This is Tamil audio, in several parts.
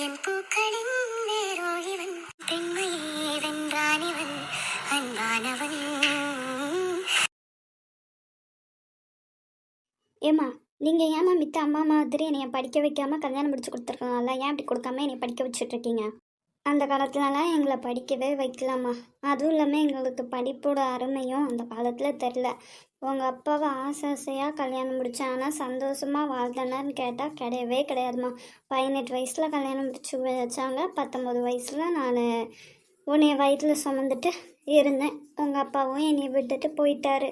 என் பூக்களின் வேரோ இவன், பெண்மையே வென்றான் இவன், அன்பானவன். ஏம்மா, நீங்கள் ஏம்மா மித்த அம்மா மாதிரி என்னைய படிக்க வைக்காமல் கல்யாணம் முடிச்சு கொடுத்துருக்கலாம்ல, ஏன் இப்படி கொடுக்காம என்னை படிக்க வச்சுட்ருக்கீங்க? அந்த காலத்துலலாம் எங்களை படிக்கவே வைக்கலாமா. அதுவும் இல்லாமல் எங்களுக்கு படிப்போட அருமையும் அந்த காலத்தில் தெரில. உங்கள் அப்பாவை ஆசையாக கல்யாணம் முடித்தேன், ஆனால் சந்தோஷமாக வாழ்ந்தனான்னு கேட்டால் கிடையவே கிடையாதுமா. 18 வயசில் கல்யாணம் முடிச்சு வச்சாங்க. 19 வயசில் நான் உன்னைய வயிற்றில் சுமந்துட்டு இருந்தேன். உங்கள் அப்பாவும் என்னை விட்டுட்டு போயிட்டாரு.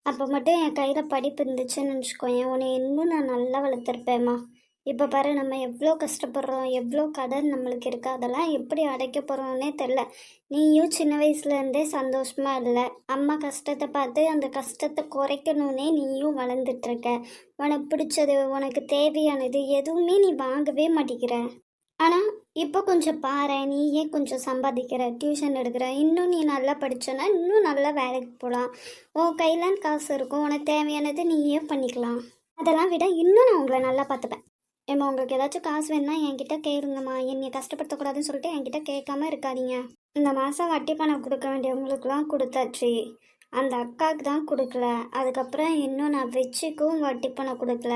அப்போ மட்டும் என் கையில் படிப்பு இருந்துச்சுன்னு நினச்சிக்கோங்க, உன்னை இன்னும் நான் நல்லா வளர்த்துருப்பேம்மா. இப்போ பாரு, நம்ம எவ்வளோ கஷ்டப்படுறோம், எவ்வளோ கடன் நம்மளுக்கு இருக்குது, அதெல்லாம் எப்படி அடைக்க போகிறோன்னே தெரில. நீயும் சின்ன வயசுலேருந்தே சந்தோஷமாக இல்லை. அம்மா கஷ்டத்தை பார்த்து அந்த கஷ்டத்தை குறைக்கணுன்னே நீயும் வளர்ந்துட்டுருக்க. உனக்கு பிடிச்சது, உனக்கு தேவையானது எதுவுமே நீ வாங்கவே மாட்டேங்கிற. ஆனால் இப்போ கொஞ்சம் பாரு, நீயே கொஞ்சம் சம்பாதிக்கிற, டியூஷன் எடுக்கிற, இன்னும் நீ நல்லா படித்தோன்னா இன்னும் நல்லா வேலைக்கு போகலாம். உன் கையில் காசு இருக்கும், உனக்கு தேவையானது நீயே பண்ணிக்கலாம். அதெல்லாம் விட இன்னும் நான் உங்களை நல்லா பார்த்துப்பேன். ஏம்மா, உங்களுக்கு ஏதாச்சும் காசு வேணுன்னா என்கிட்ட கேளுங்கம்மா. என்னை கஷ்டப்படுத்தக்கூடாதுன்னு சொல்லிட்டு என்கிட்ட கேட்காம இருக்காதீங்க. இந்த மாதம் வட்டி பணம் கொடுக்க வேண்டியவங்களுக்குலாம் கொடுத்தாச்சு, அந்த அக்காவுக்கு தான் கொடுக்கல. அதுக்கப்புறம் இன்னும் நான் வச்சுக்கும் வட்டி பணம் கொடுக்கல.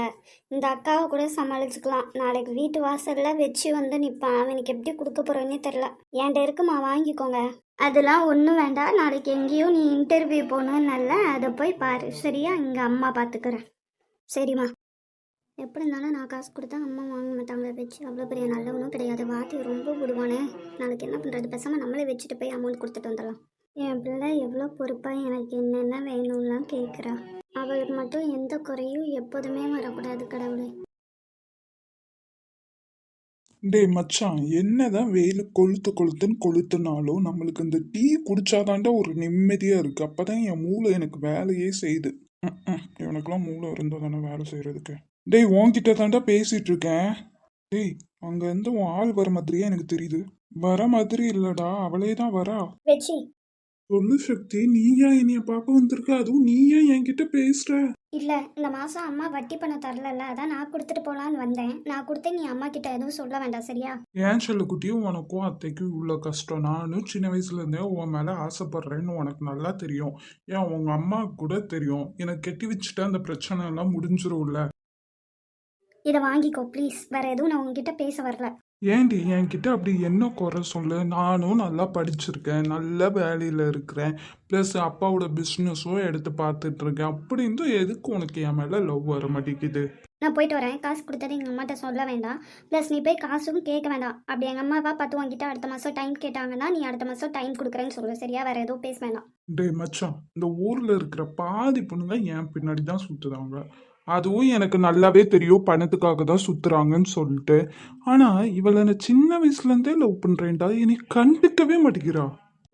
இந்த அக்காவை கூட சமாளிச்சுக்கலாம். நாளைக்கு வீட்டு வாசலில் வச்சு வந்து நிற்பான், அவனுக்கு எப்படி கொடுக்க போகிறேன்னே தெரில. என்கிட்ட இருக்குமா, வாங்கிக்கோங்க. அதெல்லாம் ஒன்றும் வேண்டாம். நாளைக்கு எங்கேயும் நீ இன்டர்வியூ போகணுன்னு நல்ல, அதை போய் பாரு சரியா? இங்கே அம்மா பார்த்துக்கிறேன் சரிம்மா. எப்படி இருந்தாலும் நான் காசு கொடுத்தா அம்மா வாங்க மாட்டாங்க. வச்சு அவ்வளோ பெரிய நல்லவனும் கிடையாது, வாத்தி ரொம்ப விடுவானே. நாளைக்கு என்ன பண்ணுறது, பேசாமல் நம்மளே வச்சுட்டு போய் அமௌண்ட் கொடுத்துட்டு வந்துடலாம். என் பிள்ளை எவ்வளோ பொறுப்பாக எனக்கு என்னென்ன வேணும்லாம் கேட்குறா. அவளுக்கு மட்டும் எந்த குறையும் எப்போதுமே வரக்கூடாது கடவுளே. டேய் மச்சான், என்னதான் வெயில் கொளுத்துன்னு கொளுத்துனாலும் நம்மளுக்கு இந்த டீ குடிச்சாதாண்டா ஒரு நிம்மதியா இருக்கு. அப்பதான் என் மூளை எனக்கு வேலையே செய்யுது. இவனுக்கெல்லாம் மூளை இருந்தா தானே வேலை செய்யறதுக்கு. டேய், உன்கிட்ட தாண்டா பேசிட்டு இருக்கேன். டேய், அங்க இருந்து உன் ஆள் வர மாதிரியே எனக்கு தெரியுது. வர மாதிரி இல்லடா, அவளே தான் வரா. சொல்லு சக்தி, நீ ஏன் என்னைய பார்க்க வந்திருக்க? அதுவும் நீ ஏன் என்கிட்ட பேசுற? இல்லை, இந்த மாதம் அம்மா வட்டி பணம் தரல, அதான் நான் கொடுத்துட்டு போகலான்னு வந்தேன். நான் கொடுத்து நீ அம்மா கிட்ட எதுவும் சொல்ல வேண்டாம் சரியா? ஏன் செல்லக்குட்டியும் உனக்கும் அத்தைக்கும் இவ்வளோ கஷ்டம்? நானும் சின்ன வயசுல இருந்தே உன் மேலே ஆசைப்படுறேன்னு உனக்கு நல்லா தெரியும். ஏன் உங்க அம்மா கூட தெரியும். எனக்கு கெட்டி வச்சுட்டா அந்த பிரச்சனை எல்லாம் முடிஞ்சிரும்ல. இதை வாங்கிக்கோ ப்ளீஸ். வேற எதுவும் நான் உங்ககிட்ட பேச வரல. ஏன்டி என்கிட்ட அப்படி என்ன குறை சொல்லு? நானும் நல்லா படிச்சிருக்கேன், நல்ல வேலையில் இருக்கிறேன், ப்ளஸ் அப்பாவோட பிஸ்னஸும் எடுத்து பார்த்துட்டு இருக்கேன். அப்படி இருந்தும் எதுக்கு உனக்கு என் மேலே லவ் வர மாட்டேங்குது? நான் போயிட்டு வரேன். காசு கொடுத்தது எங்கள் அம்மாட்ட சொல்ல வேண்டாம். ப்ளஸ் நீ போய் காசும் கேட்க வேண்டாம். அப்படி எங்கள் அம்மாவா பார்த்து உங்ககிட்ட அடுத்த மாதம் டைம் கேட்டாங்கன்னா நீ அடுத்த மாதம் டைம் கொடுக்குறேன்னு சொல்லு சரியா? வேற எதுவும் பேச வேண்டாம். டேய் மச்சான், இந்த ஊரில் இருக்கிற பாதி பொண்ணுங்க என் பின்னாடி தான் சுற்றுதாங்க. அதுவும் எனக்கு நல்லாவே தெரியும் பணத்துக்காக தான் சுற்றுறாங்கன்னு சொல்லிட்டு. ஆனால் இவளை நான் சின்ன வயசுலேருந்தே லவ் பண்ணுறேன்டா, என்னை கண்டுக்கவே மாட்டேங்கிறா.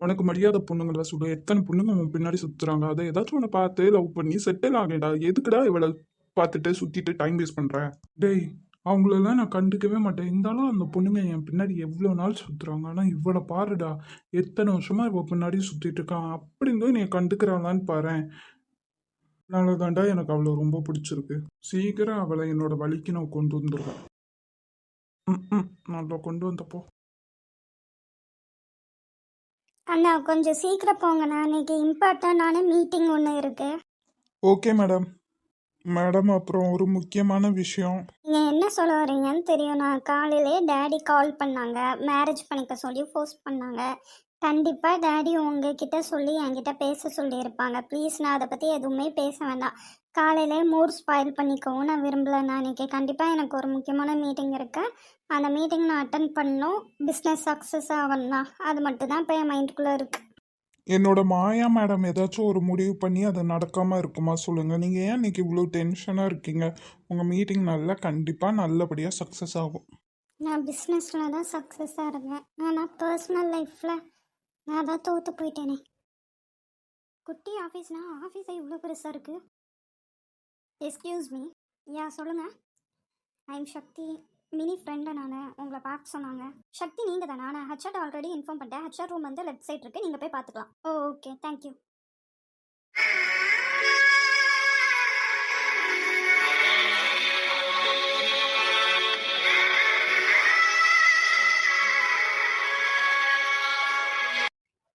உனக்கு மரியாதை பொண்ணுங்களா சொல்ல, எத்தனை பொண்ணுங்க உன் பின்னாடி சுற்றுறாங்க. அதை ஏதாச்சும் உன்னை பார்த்து லவ் பண்ணி செட்டில் ஆகேடா. எதுக்குடா இவளை பார்த்துட்டு சுற்றிட்டு டைம் வேஸ்ட் பண்ணுறேன்? டேய், அவங்களெல்லாம் நான் கண்டுக்கவே மாட்டேன். இருந்தாலும் அந்த பொண்ணுங்க என் பின்னாடி எவ்வளோ நாள் சுற்றுறாங்க. ஆனால் இவளை பாருடா, எத்தனை வருஷமாக இவள் பின்னாடி சுற்றிட்டு இருக்கான். அப்படி இருந்தும் நீ கண்டுக்கிறாளான்னு பாரு. தாண்டா எனக்கு அவளை ரொம்ப பிடிச்சிருக்கு. சீக்கிரம் அவளை என்னோட வழிக்கு நான் கொண்டு வந்துடுவேன். நல்லா கொண்டு வந்தப்போ. அண்ணா கொஞ்சம் சீக்கிரம் போங்கண்ணா, இன்னைக்கு இம்பார்ட்டண்டான மீட்டிங் ஒன்று இருக்கு. Okay madam. மேடம், அப்புறம் ஒரு முக்கியமான விஷயம். நீங்கள் என்ன சொல்ல வரீங்கன்னு தெரியும். நான் காலையிலே டேடி கால் பண்ணாங்க, மேரேஜ் பண்ணிக்க சொல்லி ஃபோர்ஸ் பண்ணாங்க. கண்டிப்பாக டேடி உங்ககிட்ட சொல்லி என்கிட்ட பேச சொல்லியிருப்பாங்க. ப்ளீஸ், நான் அதை பற்றி எதுவுமே பேச வேண்டாம். காலையிலே மூட் ஸ்பாயில் பண்ணிக்கவும் நான் விரும்பலை. நான் இன்றைக்கி கண்டிப்பாக எனக்கு ஒரு முக்கியமான மீட்டிங் இருக்குது. அந்த மீட்டிங் நான் அட்டன் பண்ணணும், பிஸ்னஸ் சக்ஸஸ் ஆகணும்னா. அது மட்டும் தான் இப்போ என் மைண்டுக்குள்ளே இருக்குது. என்னோட மாயா மேடம் ஏதாச்சும் ஒரு முடிவு பண்ணி அது நடக்காமல் இருக்குமா சொல்லுங்கள். நீங்கள் ஏன் இன்னைக்கு இவ்வளோ டென்ஷனாக இருக்கீங்க? உங்கள் மீட்டிங் நல்லா கண்டிப்பாக நல்லபடியாக சக்ஸஸ் ஆகும். நான் பிஸ்னஸில் தான் சக்ஸஸாக இருக்கேன், ஆனால் பர்சனல் லைஃப்பில் நான் தான் தோற்று போயிட்டேனே. குட்டி ஆஃபீஸ்னா ஆஃபீஸே இவ்வளோ பெருசாக இருக்குது. Excuse me. யா சொல்லுங்கள். ஐ எம் சக்தி, மினி ஃப்ரெண்டை. நான் உங்களை பார்க்க சொன்னாங்க. சக்தி நீங்கள் தானே? நான் ஹெச்ஆர் ஆல்ரெடி இன்ஃபார்ம் பண்ணிட்டேன். ஹெச்ஆர் ரூம் வந்து லெஃப்ட் சைட் இருக்குது, நீங்கள் போய் பார்த்துக்கலாம். Okay, thank you.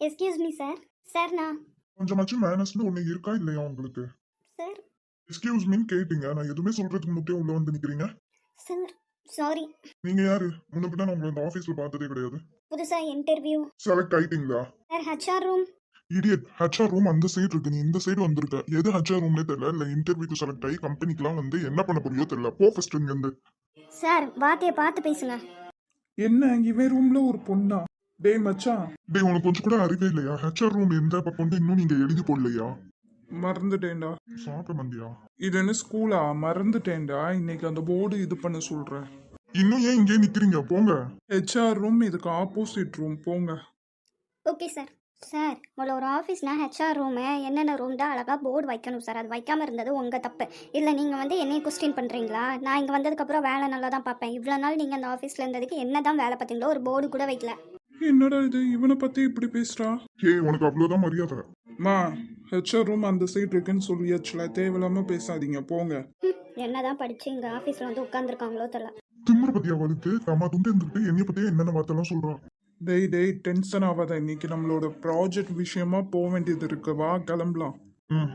Excuse me sir. Sir நான் கொஞ்சமாச்சும் மேனஸ்னு ஒண்ணு இருக்கா இல்லையா உங்களுக்கு? சார் எக்ஸ்கியூஸ் மீன்னு கேட்டீங்க, நான் எதுவுமே சொல்றதுக்கு முன்னாடியே உள்ள வந்து நிக்கிறீங்க. Sir sorry. நீங்க யாரு? முன்ன பின்ன நான் உங்களை இந்த ஆபீஸ்ல பார்த்ததே கிடையாது. புதுசாக இன்டர்வியூ. செலக்ட் ஆயிட்டீங்களா? Sir HR room. Idiot, HR room அந்த சைடு இருக்கு, நீ இந்த சைடு வந்திருக்க. எது ஹெச்ஆர் ரூம்னே தெரியல, இல்ல இன்டர்வியூக்கு செலக்ட் ஆகி கம்பெனிக்குலாம் வந்து என்ன பண்ண போறியோ தெரியல. போ ஃபர்ஸ்ட் இங்க இருந்து. சார் வார்த்தையை பார்த்து பேசுங்க. என்ன இவன் ரூம்ல ஒரு பொண்ணா? டேய் மச்சான், டேய் உனக்கு கொஞ்சம் கூட அறிவே இல்லையா? ஹெச்ஆர் ரூம் எந்த பக்கம் இன்னும் நீங்க எழுதி போடலையா? மறந்துட்டேன்டா. சாப்பிட மந்தியா? இது என்ன ஸ்கூலா? மறந்துட்டேன்டா. இன்னைக்கு அந்த போர்டு இது பண்ண சொல்றேன். இன்னும் ஏன் இங்கே நிக்கிறீங்க? போங்க. ஹெச்ஆர் ரூம் இதுக்கு ஆப்போசிட் ரூம், போங்க. Okay sir. சார் உங்களை ஒரு ஆஃபீஸ்னா ஹெச்ஆர் ரூமு என்னென்ன ரூம் தான் அழகாக போர்டு வைக்கணும் சார். அது வைக்காமல் இருந்தது உங்கள் தப்பு. இல்லை நீங்கள் வந்து என்னைய கொஸ்டின் பண்ணுறீங்களா? நான் இங்கே வந்ததுக்கப்புறம் வேலை நல்லா தான் பார்ப்பேன். இவ்வளோ நாள் நீங்கள் அந்த ஆஃபீஸில் இருந்ததுக்கு என்ன தான் வேலை பார்த்தீங்களோ ஒரு போர்டு கூட வைக்கல. என்னடா இது, இவனை பத்தி இப்படி பேசுறா? ஏய் உனக்கு அவ்வளவுதான் மரியாதை. மா, ஹெச்ஆர் ரூம் அந்த சைடு இருக்குன்னு சொல்லியாச்சுல, தேவையில்லாம பேசாதீங்க, போங்க. என்ன தான் படித்து இங்கே ஆஃபீஸில் வந்து உட்காந்துருக்காங்களோ தெரியல. திமுற பத்தியா அவளுக்கு? அம்மா துண்டு இருந்துட்டு என்னைய பத்தியா என்னென்ன வார்த்தைலாம் சொல்றான். டேய் டென்ஷன் ஆகாத. இன்னைக்கு நம்மளோட ப்ராஜெக்ட் விஷயமா போக வேண்டியது இருக்கு, வா கிளம்பலாம். ம்